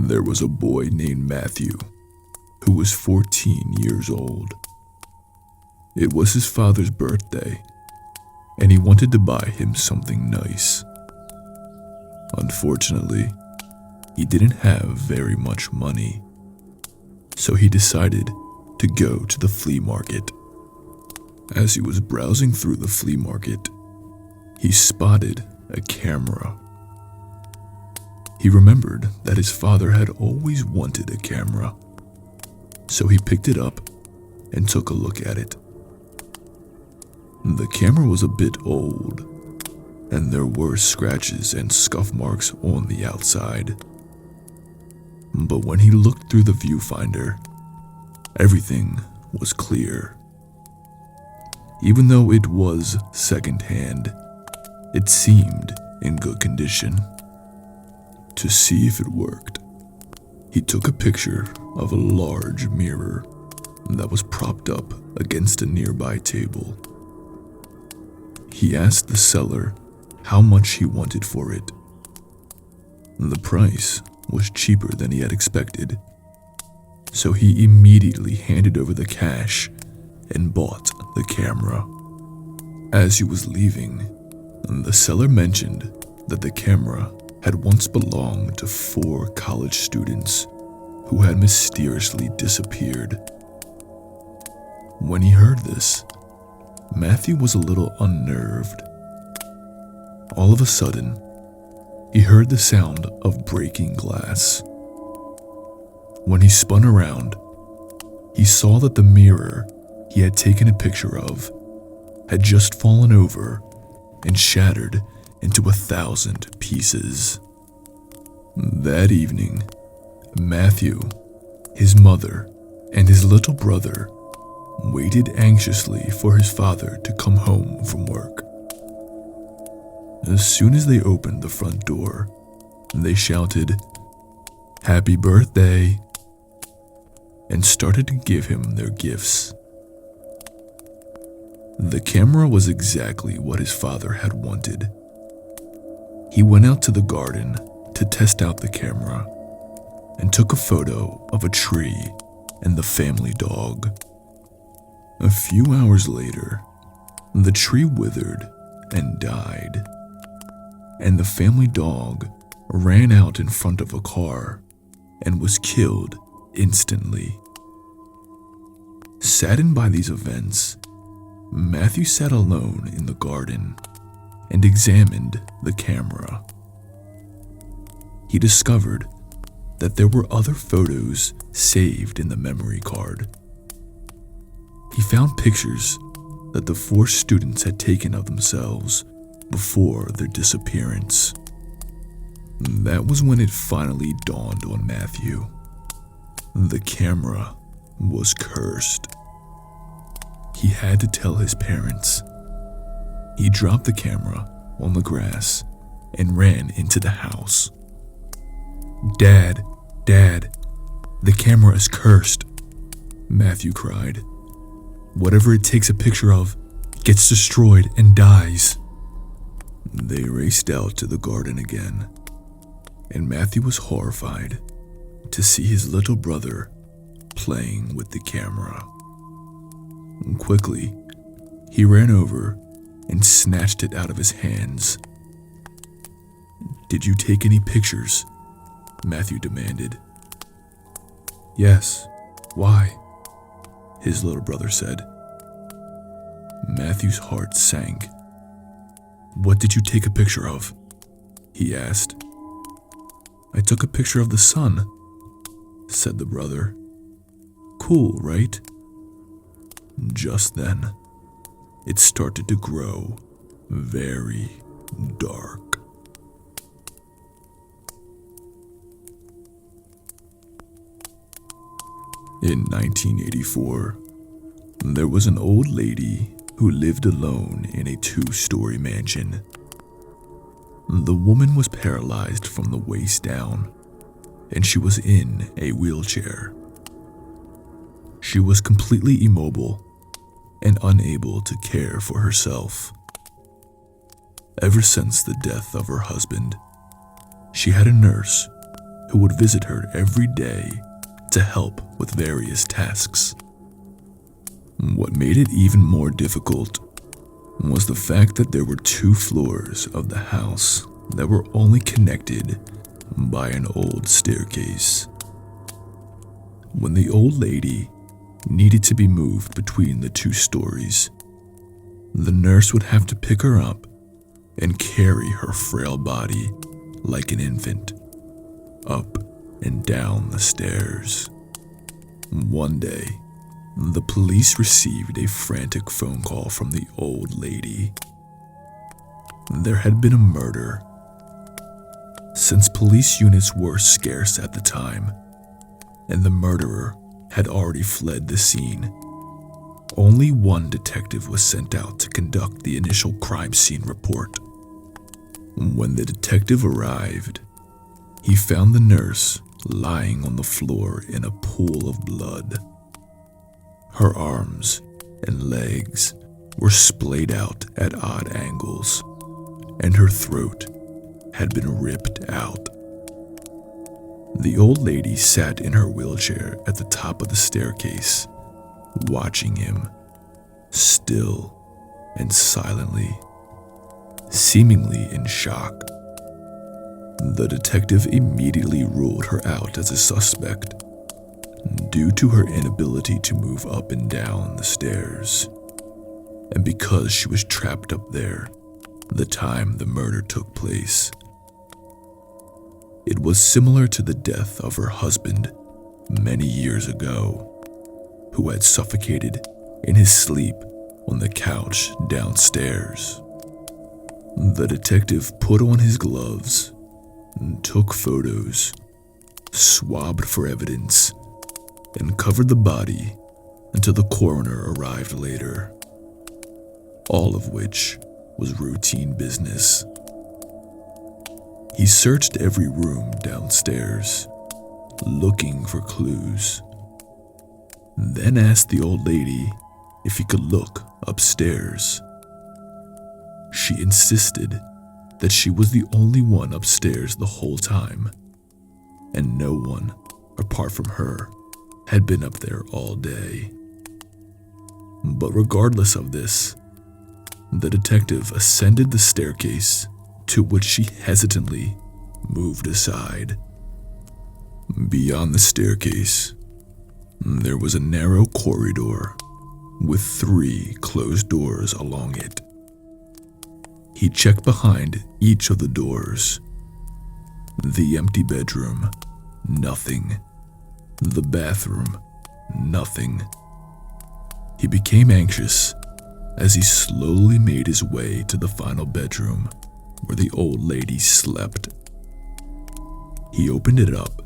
There was a boy named Matthew who was 14 years old. It was his father's birthday, and he wanted to buy him something nice. Unfortunately, he didn't have very much money, so he decided to go to the flea market. As he was browsing through the flea market, he spotted a camera. He remembered that his father had always wanted a camera, so he picked it up and took a look at it. The camera was a bit old, and there were scratches and scuff marks on the outside. But when he looked through the viewfinder, everything was clear. Even though it was secondhand, it seemed in good condition. To see if it worked, he took a picture of a large mirror that was propped up against a nearby table. He asked the seller how much he wanted for it. The price was cheaper than he had expected, so he immediately handed over the cash and bought the camera. As he was leaving, the seller mentioned that the camera had once belonged to 4 college students who had mysteriously disappeared. When he heard this, Matthew was a little unnerved. All of a sudden, he heard the sound of breaking glass. When he spun around, he saw that the mirror he had taken a picture of had just fallen over and shattered into 1,000 pieces. That evening, Matthew, his mother, and his little brother waited anxiously for his father to come home from work. As soon as they opened the front door, they shouted, "Happy birthday," and started to give him their gifts. The camera was exactly what his father had wanted. He went out to the garden to test out the camera and took a photo of a tree and the family dog. A few hours later, the tree withered and died, and the family dog ran out in front of a car and was killed instantly. Saddened by these events, Matthew sat alone in the garden and examined the camera. He discovered that there were other photos saved in the memory card. He found pictures that the 4 students had taken of themselves before their disappearance. That was when it finally dawned on Matthew. The camera was cursed. He had to tell his parents. He dropped the camera on the grass and ran into the house. "Dad, the camera is cursed," Matthew cried. "Whatever it takes a picture of gets destroyed and dies." They raced out to the garden again, and Matthew was horrified to see his little brother playing with the camera. Quickly, he ran over and snatched it out of his hands. "Did you take any pictures?" Matthew demanded. "Yes, why?" his little brother said. Matthew's heart sank. "What did you take a picture of?" he asked. "I took a picture of the sun," said the brother. "Cool, right?" Just then, it started to grow very dark. In 1984, there was an old lady who lived alone in a 2-story mansion. The woman was paralyzed from the waist down, and she was in a wheelchair. She was completely immobile and unable to care for herself. Ever since the death of her husband, she had a nurse who would visit her every day to help with various tasks. What made it even more difficult was the fact that there were 2 floors of the house that were only connected by an old staircase. When the old lady needed to be moved between the 2 stories, the nurse would have to pick her up and carry her frail body like an infant up and down the stairs. One day, the police received a frantic phone call from the old lady. There had been a murder. Since police units were scarce at the time, and the murderer had already fled the scene, only one detective was sent out to conduct the initial crime scene report. When the detective arrived, he found the nurse lying on the floor in a pool of blood. Her arms and legs were splayed out at odd angles, and her throat had been ripped out. The old lady sat in her wheelchair at the top of the staircase, watching him, still and silently, seemingly in shock. The detective immediately ruled her out as a suspect due to her inability to move up and down the stairs, and because she was trapped up there the time the murder took place. It was similar to the death of her husband many years ago, who had suffocated in his sleep on the couch downstairs. The detective put on his gloves, took photos, swabbed for evidence, and covered the body until the coroner arrived later, all of which was routine business. He searched every room downstairs, looking for clues, then asked the old lady if he could look upstairs. She insisted that she was the only one upstairs the whole time, and no one, apart from her, had been up there all day. But regardless of this, the detective ascended the staircase, to which she hesitantly moved aside. Beyond the staircase, there was a narrow corridor with 3 closed doors along it. He checked behind each of the doors. The empty bedroom, nothing. The bathroom, nothing. He became anxious as he slowly made his way to the final bedroom where the old lady slept. He opened it up,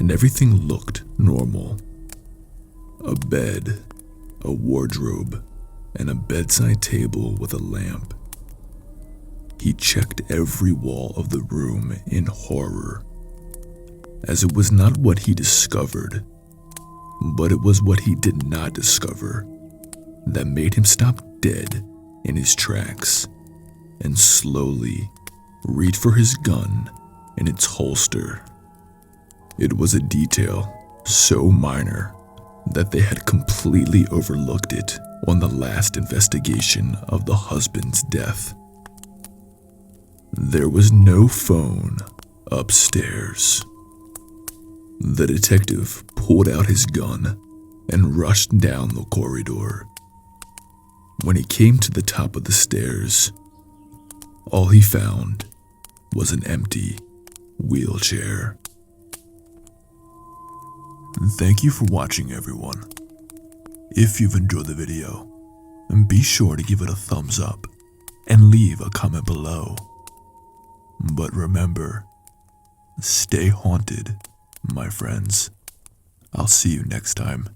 and everything looked normal. A bed, a wardrobe, and a bedside table with a lamp. He checked every wall of the room in horror, as it was not what he discovered, but it was what he did not discover that made him stop dead in his tracks and slowly reach for his gun in its holster. It was a detail so minor that they had completely overlooked it on the last investigation of the husband's death. There was no phone upstairs. The detective pulled out his gun and rushed down the corridor. When he came to the top of the stairs, all he found was an empty wheelchair. Thank you for watching, everyone. If you've enjoyed the video, be sure to give it a thumbs up and leave a comment below. But remember, stay haunted, my friends. I'll see you next time.